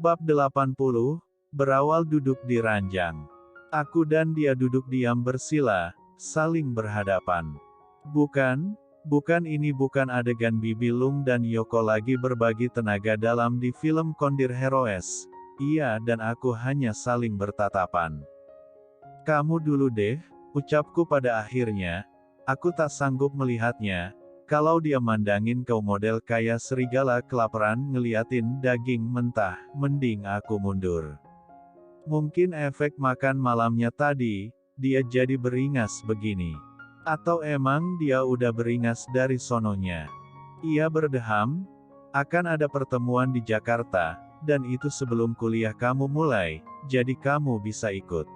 Bab 80, berawal duduk di ranjang. Aku dan dia duduk diam bersila, saling berhadapan. Bukan ini bukan adegan Bibi Lung dan Yoko lagi berbagi tenaga dalam di film Kondir Heroes. Ia dan aku hanya saling bertatapan. Kamu dulu deh, ucapku pada akhirnya. Aku tak sanggup melihatnya. Kalau dia mandangin kau model kayak serigala kelaparan ngeliatin daging mentah, mending aku mundur. Mungkin efek makan malamnya tadi, dia jadi beringas begini. Atau emang dia udah beringas dari sononya. Ia berdeham, akan ada pertemuan di Jakarta, dan itu sebelum kuliah kamu mulai, jadi kamu bisa ikut.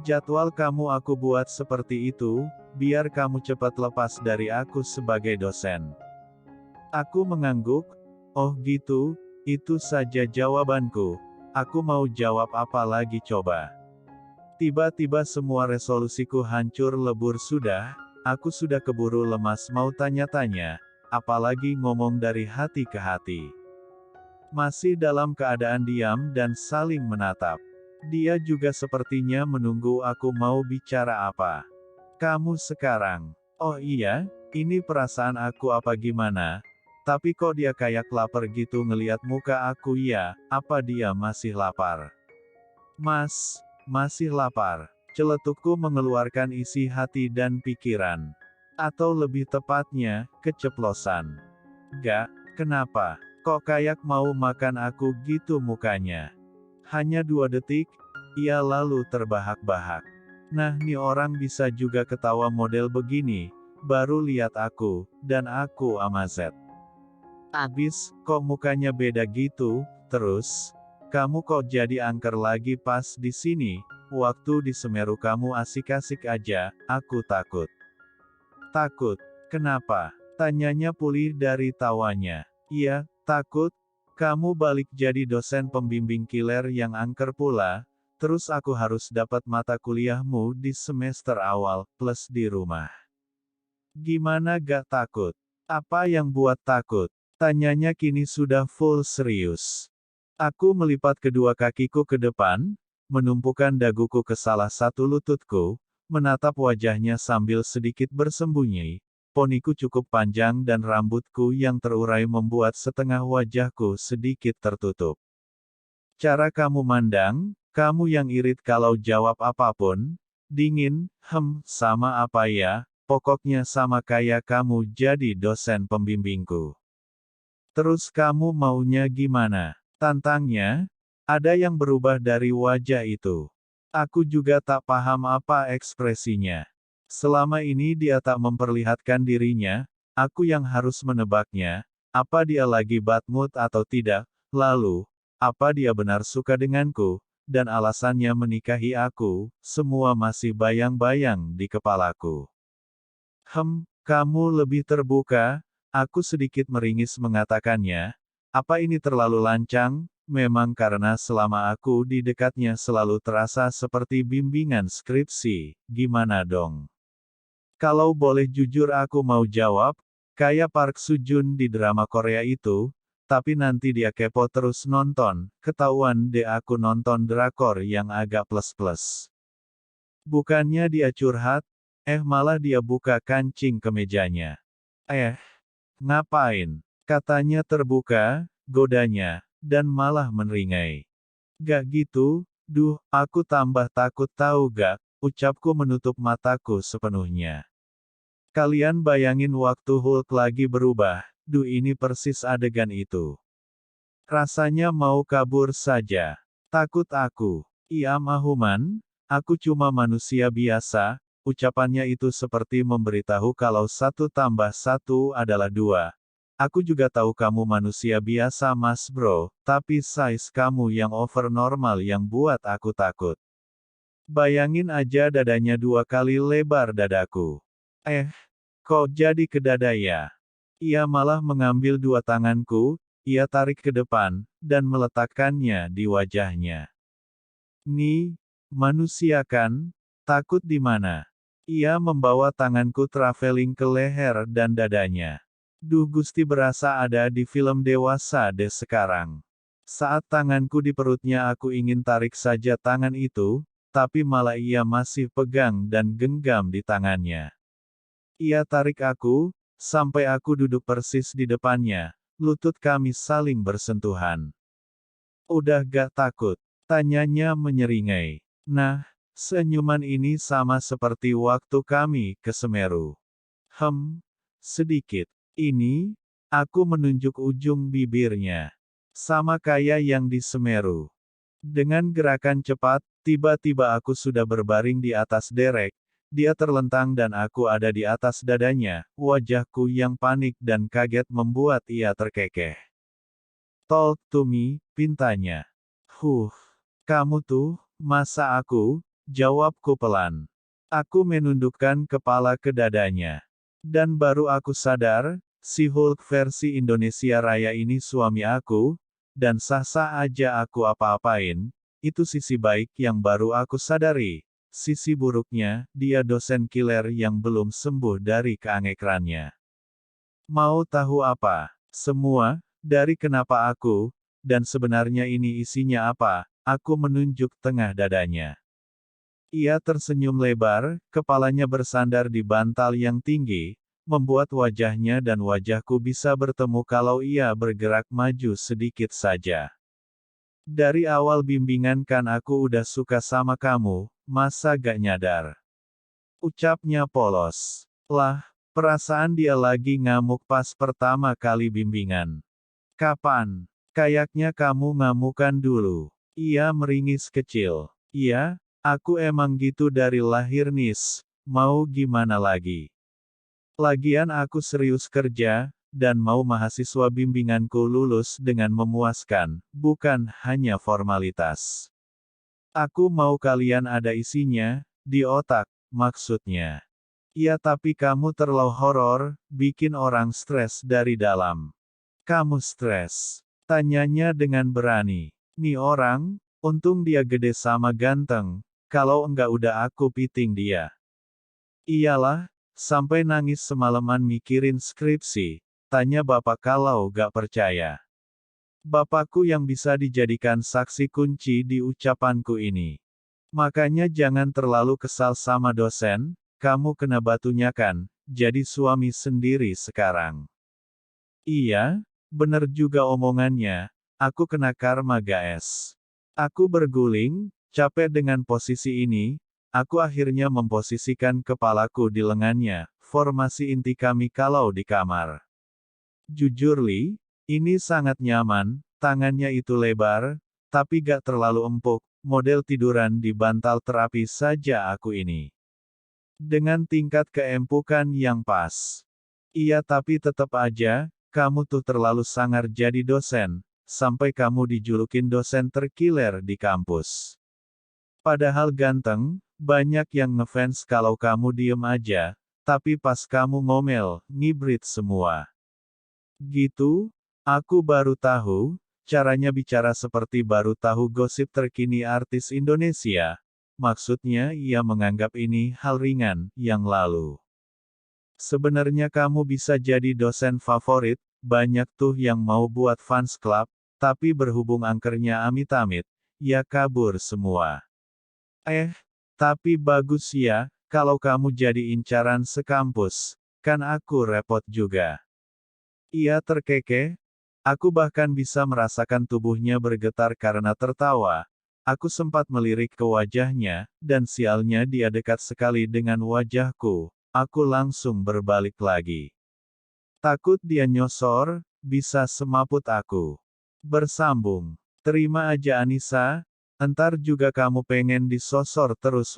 Jadwal kamu aku buat seperti itu, biar kamu cepat lepas dari aku sebagai dosen. Aku mengangguk, oh gitu, itu saja jawabanku. Aku mau jawab apa lagi coba. Tiba-tiba semua resolusiku hancur lebur sudah, aku sudah keburu lemas mau tanya-tanya, apalagi ngomong dari hati ke hati. Masih dalam keadaan diam dan saling menatap. Dia juga sepertinya menunggu aku mau bicara apa. Kamu sekarang, oh iya, ini perasaan aku apa gimana? Tapi kok dia kayak lapar gitu ngeliat muka aku ya, apa dia masih lapar? Mas, masih lapar. Celetukku mengeluarkan isi hati dan pikiran. Atau lebih tepatnya, keceplosan. Gak, kenapa? Kok kayak mau makan aku gitu mukanya? Hanya 2 detik, ia lalu terbahak-bahak. Nah nih orang bisa juga ketawa model begini, baru lihat aku, dan aku amazed. Abis, kok mukanya beda gitu, terus, kamu kok jadi angker lagi pas di sini, waktu di Semeru kamu asik-asik aja, aku takut. Takut? Kenapa? Tanyanya pulih dari tawanya. Iya, takut. Kamu balik jadi dosen pembimbing kiler yang angker pula, terus aku harus dapat mata kuliahmu di semester awal, plus di rumah. Gimana gak takut? Apa yang buat takut? Tanyanya kini sudah full serius. Aku melipat kedua kakiku ke depan, menumpukan daguku ke salah satu lututku, menatap wajahnya sambil sedikit bersembunyi. Poniku cukup panjang dan rambutku yang terurai membuat setengah wajahku sedikit tertutup. Cara kamu mandang, kamu yang irit kalau jawab apapun, dingin, sama apa ya, pokoknya sama kayak kamu jadi dosen pembimbingku. Terus kamu maunya gimana? Tantangnya, ada yang berubah dari wajah itu. Aku juga tak paham apa ekspresinya. Selama ini dia tak memperlihatkan dirinya, aku yang harus menebaknya, apa dia lagi bad mood atau tidak, lalu, apa dia benar suka denganku, dan alasannya menikahi aku, semua masih bayang-bayang di kepalaku. Kamu lebih terbuka? Aku sedikit meringis mengatakannya. Apa ini terlalu lancang? Memang karena selama aku di dekatnya selalu terasa seperti bimbingan skripsi, gimana dong? Kalau boleh jujur aku mau jawab, kayak Park Soo Joon di drama Korea itu, tapi nanti dia kepo terus nonton, ketahuan deh aku nonton drakor yang agak plus-plus. Bukannya dia curhat, malah dia buka kancing kemejanya. Ngapain? Katanya terbuka, godanya, dan malah meneringai. Gak gitu, duh, aku tambah takut tahu gak, ucapku menutup mataku sepenuhnya. Kalian bayangin waktu Hulk lagi berubah, ini persis adegan itu. Rasanya mau kabur saja. Takut aku. Iya Mahuman, aku cuma manusia biasa, ucapannya itu seperti memberitahu kalau 1 tambah 1 adalah 2. Aku juga tahu kamu manusia biasa mas bro, tapi size kamu yang over normal yang buat aku takut. Bayangin aja dadanya 2 kali lebar dadaku. Kok jadi ke dada ya? Ia malah mengambil 2 tanganku, ia tarik ke depan, dan meletakkannya di wajahnya. Nih, manusia kan? Takut di mana? Ia membawa tanganku traveling ke leher dan dadanya. Duh Gusti berasa ada di film dewasa deh sekarang. Saat tanganku di perutnya aku ingin tarik saja tangan itu, tapi malah ia masih pegang dan genggam di tangannya. Ia tarik aku, sampai aku duduk persis di depannya, lutut kami saling bersentuhan. Udah gak takut? Tanyanya menyeringai. Nah, senyuman ini sama seperti waktu kami ke Semeru. Sedikit. Ini, aku menunjuk ujung bibirnya. Sama kayak yang di Semeru. Dengan gerakan cepat, tiba-tiba aku sudah berbaring di atas derek, dia terlentang dan aku ada di atas dadanya, wajahku yang panik dan kaget membuat ia terkekeh. Talk to me, pintanya. Kamu tuh, masa aku? Jawabku pelan. Aku menundukkan kepala ke dadanya. Dan baru aku sadar, si Hulk versi Indonesia Raya ini suami aku, dan sah-sah aja aku apa-apain, itu sisi baik yang baru aku sadari. Sisi buruknya, dia dosen killer yang belum sembuh dari keangekrannya. Mau tahu apa? Semua, dari kenapa aku, dan sebenarnya ini isinya apa, aku menunjuk tengah dadanya. Ia tersenyum lebar, kepalanya bersandar di bantal yang tinggi, membuat wajahnya dan wajahku bisa bertemu kalau ia bergerak maju sedikit saja. Dari awal bimbingan kan aku udah suka sama kamu, masa gak nyadar? Ucapnya polos. Lah, perasaan dia lagi ngamuk pas pertama kali bimbingan. Kapan? Kayaknya kamu ngamukan dulu. Ia meringis kecil. Iya, aku emang gitu dari lahir nis, mau gimana lagi? Lagian aku serius kerja, dan mau mahasiswa bimbinganku lulus dengan memuaskan, bukan hanya formalitas. Aku mau kalian ada isinya, di otak, maksudnya. Ya tapi kamu terlalu horor, bikin orang stres dari dalam. Kamu stres? Tanyanya dengan berani. Nih orang, untung dia gede sama ganteng, kalau enggak udah aku piting dia. Iyalah, sampai nangis semalaman mikirin skripsi, tanya bapak kalau gak percaya. Bapakku yang bisa dijadikan saksi kunci di ucapanku ini. Makanya jangan terlalu kesal sama dosen, kamu kena batunya kan, jadi suami sendiri sekarang. Iya, bener juga omongannya, aku kena karma guys. Aku berguling, capek dengan posisi ini, aku akhirnya memposisikan kepalaku di lengannya, formasi inti kami kalau di kamar. Jujur Li, ini sangat nyaman, tangannya itu lebar, tapi gak terlalu empuk, model tiduran di bantal terapi saja aku ini. Dengan tingkat keempukan yang pas. Iya tapi tetap aja, kamu tuh terlalu sangar jadi dosen, sampai kamu dijulukin dosen terkiler di kampus. Padahal ganteng, banyak yang ngefans kalau kamu diem aja, tapi pas kamu ngomel, ngibrit semua. Gitu, aku baru tahu, caranya bicara seperti baru tahu gosip terkini artis Indonesia. Maksudnya ia menganggap ini hal ringan, yang lalu. Sebenarnya kamu bisa jadi dosen favorit, banyak tuh yang mau buat fans club, tapi berhubung angkernya amit-amit, ya kabur semua. Tapi bagus ya, kalau kamu jadi incaran sekampus, kan aku repot juga. Ia terkekeh, aku bahkan bisa merasakan tubuhnya bergetar karena tertawa. Aku sempat melirik ke wajahnya, dan sialnya dia dekat sekali dengan wajahku, aku langsung berbalik lagi. Takut dia nyosor, bisa semaput aku. Bersambung. Terima aja Anissa, entar juga kamu pengen disosor terus.